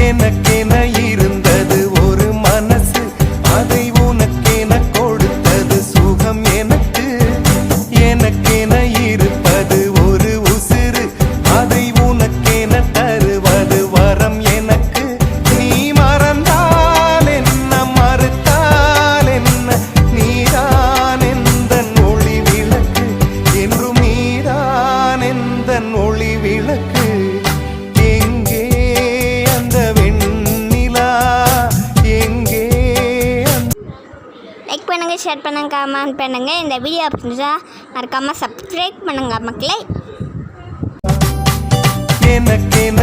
எனக்கென இருந்தது ஒரு மனசு, அதை உனக்கென கொடுத்தது சுகம் எனக்கு. எனக்கென இருப்பது ஒரு உசிறு, அதை உனக்கென தருவது வரம் எனக்கு. நீ மறந்தால் என்ன, மறுத்தால் என்ன, நீதான் எந்தன் ஒளி விளக்கு, என்றும் நீதான் எந்தன் ஒளி விளக்கு. எங்கே அந்த வெண்ணிலா, எங்கே லைக் பண்ணுங்கள், ஷேர் பண்ணுங்கள், கமெண்ட் பண்ணுங்கள். இந்த வீடியோ பிடிச்சா மறக்காமல் சப்ஸ்கிரைப் பண்ணுங்கள் மக்களே. எனக்கென